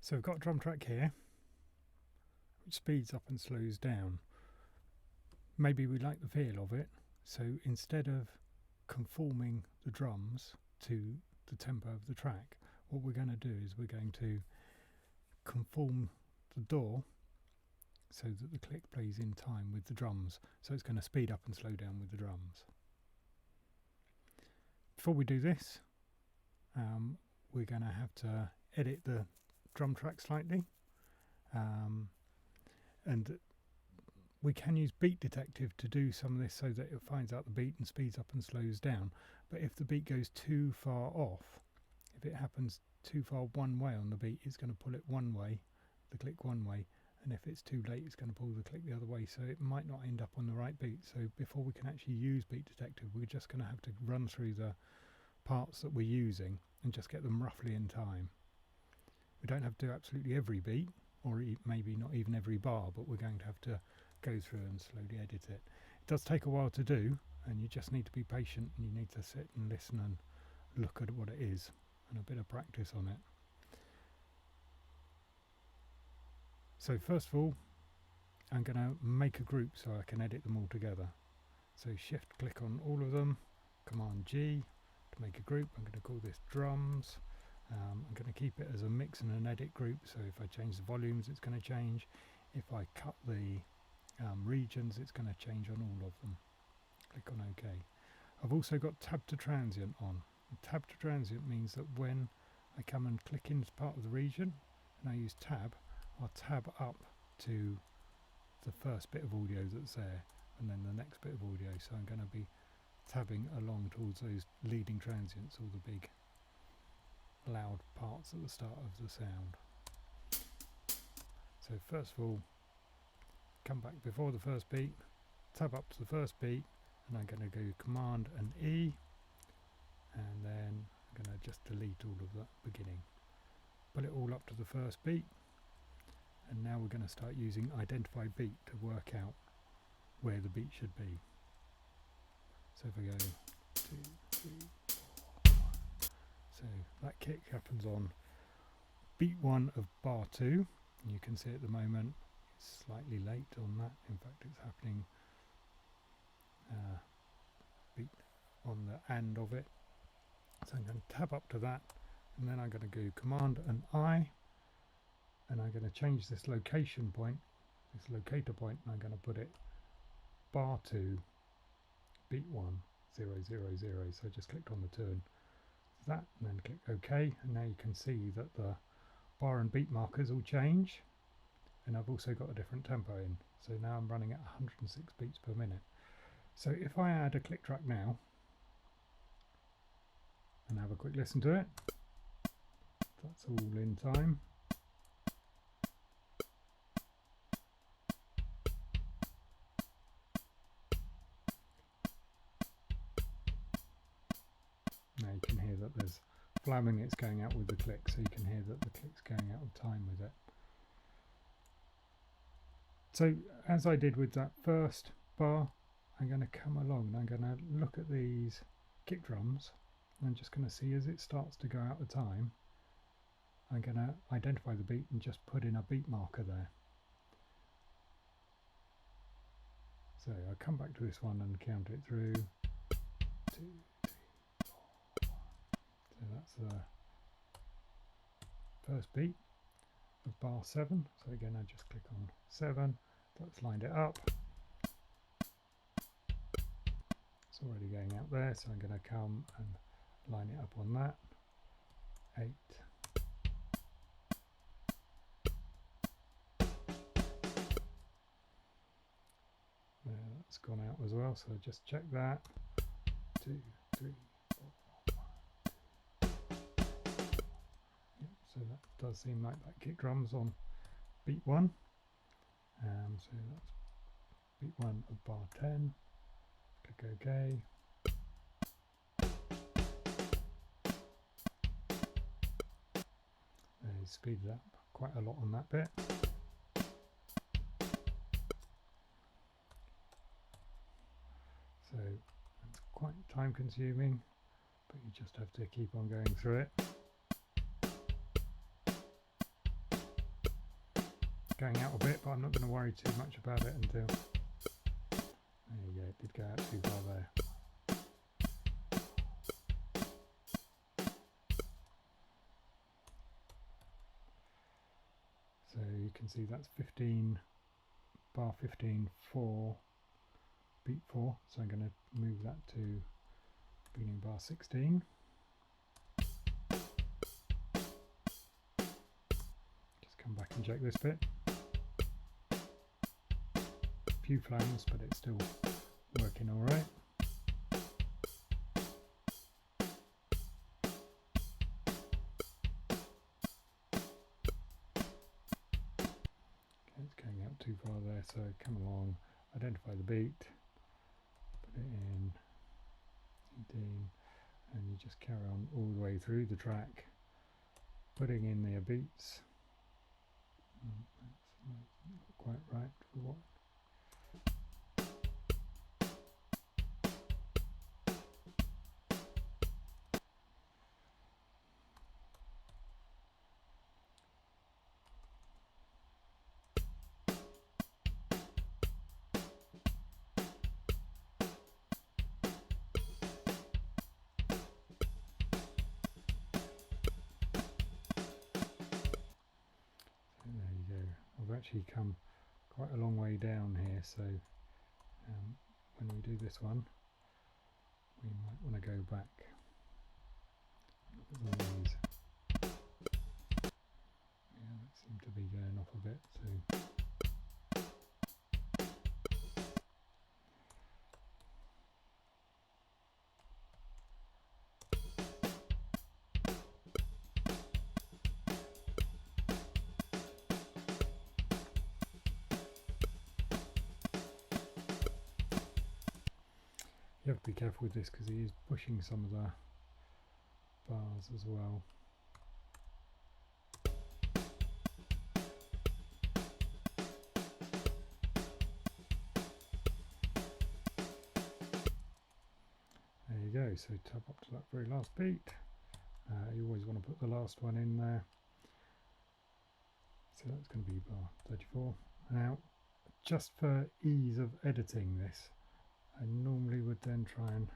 So we've got a drum track here which speeds up and slows down. Maybe we like the feel of it, so instead of conforming the drums to the tempo of the track, what we're going to do is we're going to conform the door so that the click plays in time with the drums, so it's going to speed up and slow down with the drums. Before we do this, we're going to have to edit the drum track slightly, and we can use Beat Detective to do some of this so that it finds out the beat and speeds up and slows down. But if the beat goes too far off, if it happens too far one way on the beat, it's going to pull it one way, the click one way, and if it's too late it's going to pull the click the other way, so it might not end up on the right beat. So before we can actually use Beat Detective, we're just going to have to run through the parts that we're using and just get them roughly in time. We don't have to do absolutely every beat, or maybe not even every bar, but we're going to have to go through and slowly edit it. It does take a while to do, and you just need to be patient, and you need to sit and listen and look at what it is, and a bit of practice on it. So first of all, I'm going to make a group so I can edit them all together. So shift click on all of them, Command G to make a group. I'm going to call this drums. I'm going to keep it as a mix and an edit group, so if I change the volumes it's going to change. If I cut the regions it's going to change on all of them. Click on OK. I've also got tab to transient on. And tab to transient means that when I come and click into part of the region and I use tab, I'll tab up to the first bit of audio that's there and then the next bit of audio, so I'm going to be tabbing along towards those leading transients, all the big loud parts at the start of the sound. So first of all, come back before the first beat, tab up to the first beat, and I'm going to go Command and E, and then I'm going to just delete all of that beginning. Put it all up to the first beat, and now we're going to start using Identify Beat to work out where the beat should be. So if I go 2, 3, 4, 5. So that kick happens on beat 1 of bar 2, and you can see at the moment it's slightly late on that. In fact, it's happening beat on the end of it. So I'm going to tab up to that, and then I'm going to go Command and I, and I'm going to change this location point, this locator point, and I'm going to put it bar 2, beat 1, 0, 0, 0. So I just clicked on the 2 and that, and then click OK, and now you can see that the bar and beat markers all change, and I've also got a different tempo in. So now I'm running at 106 beats per minute. So if I add a click track now and have a quick listen to it, that's all in time. Now you can hear that there's flamming, it's going out with the click, so you can hear that the click's going out of time with it. So as I did with that first bar, I'm going to come along and I'm going to look at these kick drums, and I'm just going to see as it starts to go out of time, I'm going to identify the beat and just put in a beat marker there. So I'll come back to this one and count it through. 2, 3, 4, 1. So that's the first beat of bar 7. So again, I just click on 7. That's lined it up. It's already going out there, so I'm going to come and line it up on that. 8. There, that's gone out as well, so just check that. 2, 3, 4, 1, 2. Yep, so that does seem like that kick drum's on beat 1. So that's beat 1 of bar 10. Click OK. They speeded up quite a lot on that bit. So it's quite time consuming, but you just have to keep on going through it. going out a bit, but I'm not going to worry too much about it until... There you go, it did go out too far there. So you can see that's 15, bar 15, 4, beat 4. So I'm going to move that to beginning bar 16. Just come back and check this bit. Few flames, but it's still working all right. Okay, it's going out too far there, so come along, identify the beat, put it in 18, and you just carry on all the way through the track, putting in their beats. That's not quite right for what. There you go. I've actually come quite a long way down here, so when we do this one, we might want to go back. Look at these. Yeah, that seemed to be going off a bit, so you have to be careful with this because he is pushing some of the bars as well. There you go, so tap up to that very last beat. You always want to put the last one in there. So that's going to be bar 34. Now, just for ease of editing this, I normally would then try and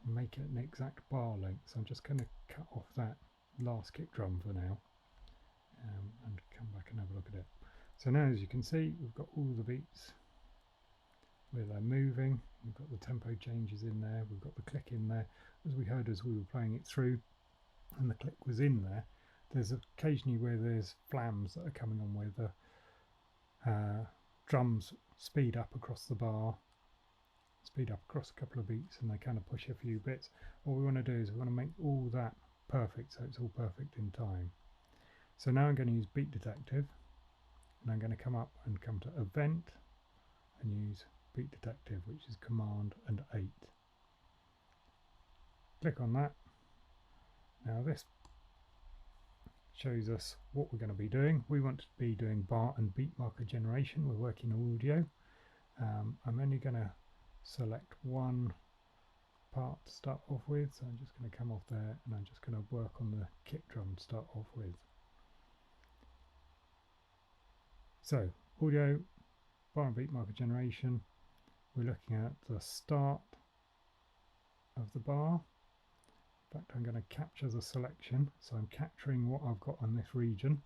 make it an exact bar length. So I'm just going to cut off that last kick drum for now and come back and have a look at it. So now, as you can see, we've got all the beats where they're moving. We've got the tempo changes in there. We've got the click in there. As we heard as we were playing it through and the click was in there, there's occasionally where there's flams that are coming on where the drums speed up across the bar, speed up across a couple of beats, and they kind of push a few bits. What we want to do is we want to make all that perfect, so it's all perfect in time. So now I'm going to use Beat Detective, and I'm going to come up and come to Event and use Beat Detective, which is Command and 8. Click on that. Now this shows us what we're going to be doing. We want to be doing bar and beat marker generation. We're working audio. I'm only going to select one part to start off with, so I'm just going to come off there and I'm just going to work on the kick drum to start off with. So audio, bar and beat marker generation, we're looking at the start of the bar. In fact, I'm going to capture the selection, so I'm capturing what I've got on this region.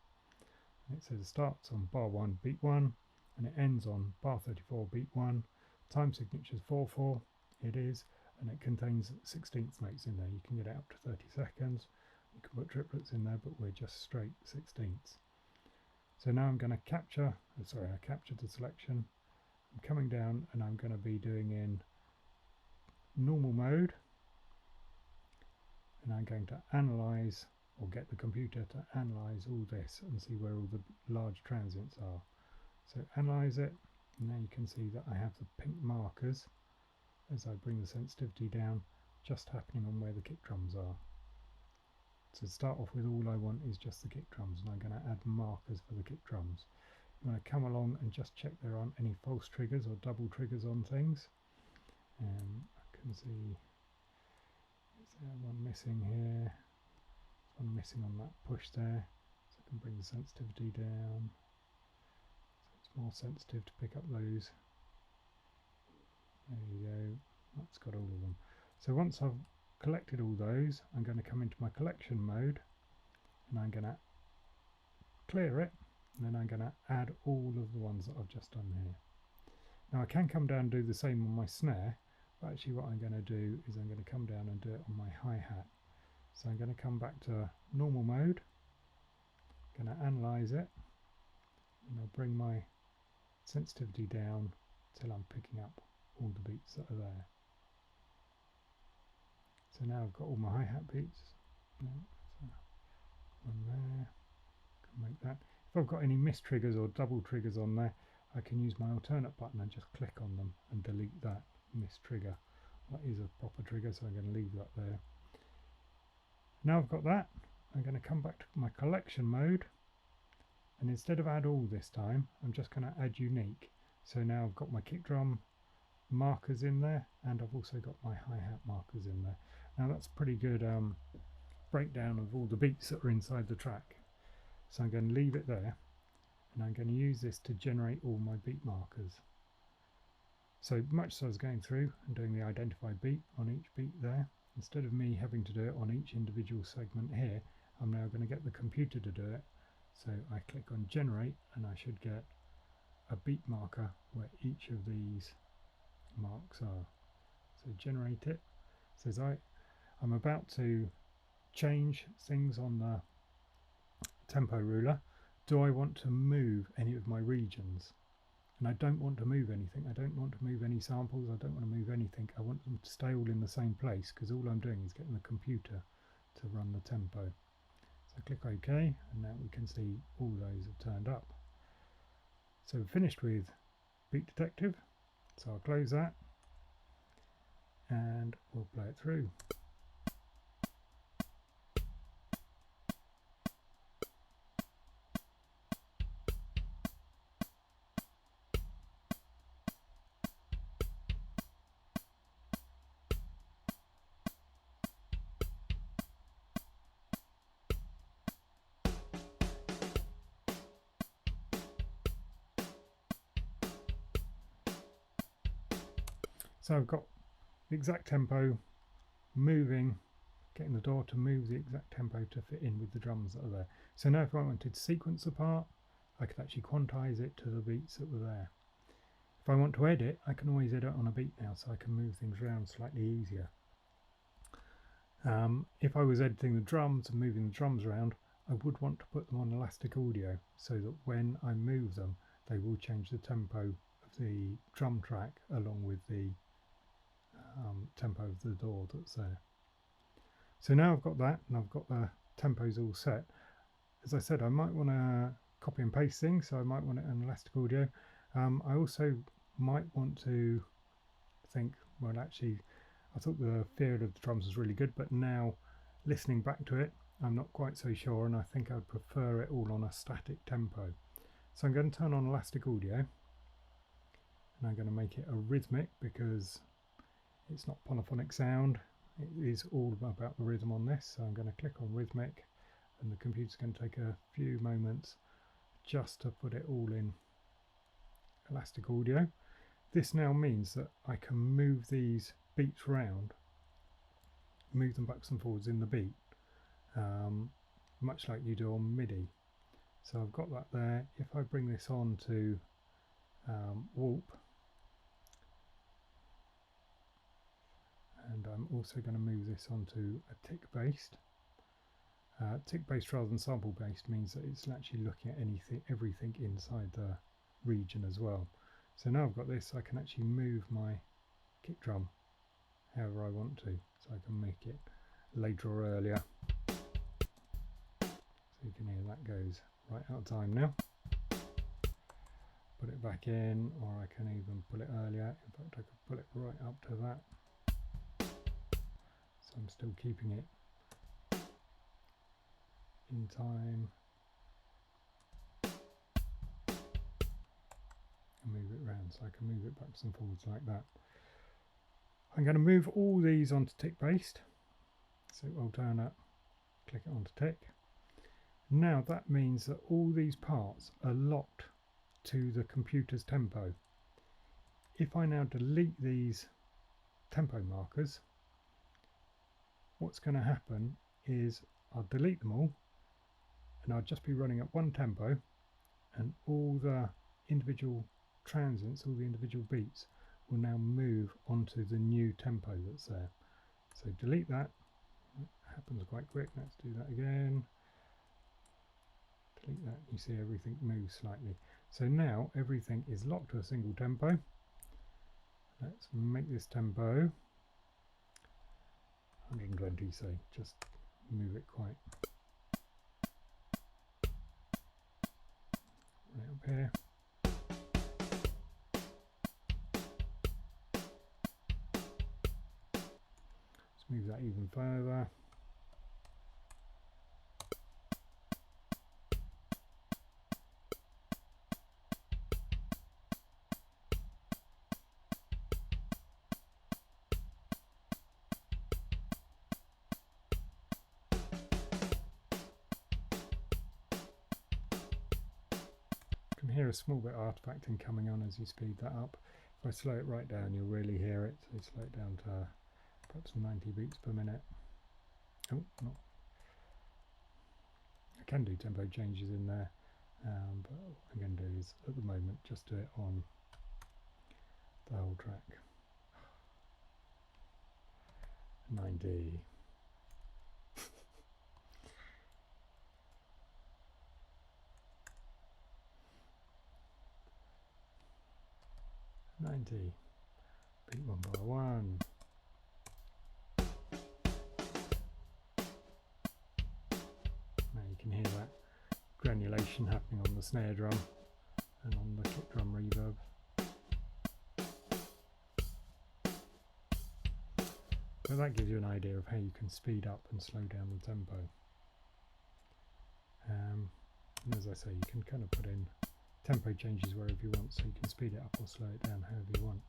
And it says it starts on bar 1 beat 1 and it ends on bar 34 beat 1. Time signature is 4/4, it is, and it contains 16th notes in there. You can get it up to 30 seconds. You can put triplets in there, but we're just straight 16ths. So now I'm going to capture, I captured the selection. I'm coming down and I'm going to be doing in normal mode. And I'm going to analyze, or get the computer to analyze all this and see where all the large transients are. So analyze it, and now you can see that I have the pink markers as I bring the sensitivity down, just happening on where the kick drums are. So to start off with, all I want is just the kick drums, and I'm going to add markers for the kick drums. You want to come along and just check there aren't any false triggers or double triggers on things. I can see there's one missing here, there's one missing on that push there, so I can bring the sensitivity down. more sensitive to pick up those. There you go, that's got all of them. So once I've collected all those, I'm going to come into my collection mode and I'm going to clear it, and then I'm going to add all of the ones that I've just done here. Now I can come down and do the same on my snare, but actually what I'm going to do is I'm going to come down and do it on my hi-hat. So I'm going to come back to normal mode, going to analyze it, and I'll bring my sensitivity down till I'm picking up all the beats that are there. So now I've got all my hi-hat beats. So one there, can make that. If I've got any miss triggers or double triggers on there, I can use my alternate button and just click on them and delete that miss trigger. That is a proper trigger, so I'm going to leave that there. Now I've got that, I'm going to come back to my collection mode, and instead of add all this time, I'm just going to add unique. So now I've got my kick drum markers in there, and I've also got my hi-hat markers in there. Now that's a pretty good breakdown of all the beats that are inside the track. So I'm going to leave it there, and I'm going to use this to generate all my beat markers. So much as I was going through and doing the identify beat on each beat there, instead of me having to do it on each individual segment here, I'm now going to get the computer to do it. So I click on generate, and I should get a beat marker where each of these marks are. So generate it. Says I'm about to change things on the tempo ruler. Do I want to move any of my regions? And I don't want to move anything. I don't want to move any samples. I don't want to move anything. I want them to stay all in the same place, because all I'm doing is getting the computer to run the tempo. So click OK, and now we can see all those have turned up. So we're finished with Beat Detective. So I'll close that and we'll play it through. So I've got the exact tempo moving, getting the DAW to move the exact tempo to fit in with the drums that are there. So now if I wanted to sequence the part, I could actually quantize it to the beats that were there. If I want to edit, I can always edit on a beat now, so I can move things around slightly easier. If I was editing the drums and moving the drums around, I would want to put them on elastic audio, so that when I move them, they will change the tempo of the drum track along with the tempo of the DAW that's there. So now I've got that, and I've got the tempos all set. As I said, I might want to copy and paste things, so I might want it on elastic audio. I also might want to think, well actually I thought the feel of the drums was really good, but now listening back to it I'm not quite so sure, and I think I'd prefer it all on a static tempo. So I'm going to turn on elastic audio, and I'm going to make it a rhythmic, because it's not polyphonic sound, it is all about the rhythm on this. So I'm going to click on rhythmic, and the computer's going to take a few moments just to put it all in elastic audio. This now means that I can move these beats around, move them backwards and forwards in the beat, much like you do on MIDI. So I've got that there. If I bring this on to warp, and I'm also going to move this onto a tick based. Tick based rather than sample based means that it's actually looking at everything inside the region as well. So now I've got this, I can actually move my kick drum however I want to. So I can make it later or earlier. So you can hear that goes right out of time now. Put it back in, or I can even pull it earlier. In fact, I could pull it right up to that. So I'm still keeping it in time. And move it around, so I can move it backwards and forwards like that. I'm going to move all these onto tick based. So alternate, click it onto tick. Now that means that all these parts are locked to the computer's tempo. If I now delete these tempo markers, what's going to happen is I'll delete them all and I'll just be running at one tempo, and all the individual transients, all the individual beats will now move onto the new tempo that's there. So delete that. It happens quite quick. Let's do that again. Delete that. You see everything moves slightly. So now everything is locked to a single tempo. Let's make this tempo 120, so just move it quite right up here. Let's move that even further. You can hear a small bit of artifacting coming on as you speed that up. If I slow it right down, you'll really hear it. So slow it down to perhaps 90 beats per minute. Oh, not. I can do tempo changes in there, but what I'm going to do is, at the moment, just do it on the whole track. 90. Beat one by one. Now you can hear that granulation happening on the snare drum and on the kick drum reverb. So that gives you an idea of how you can speed up and slow down the tempo. And as I say, you can kind of put in tempo changes wherever you want, so you can speed it up or slow it down however you want.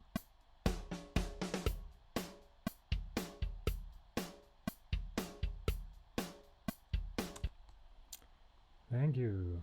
Thank you.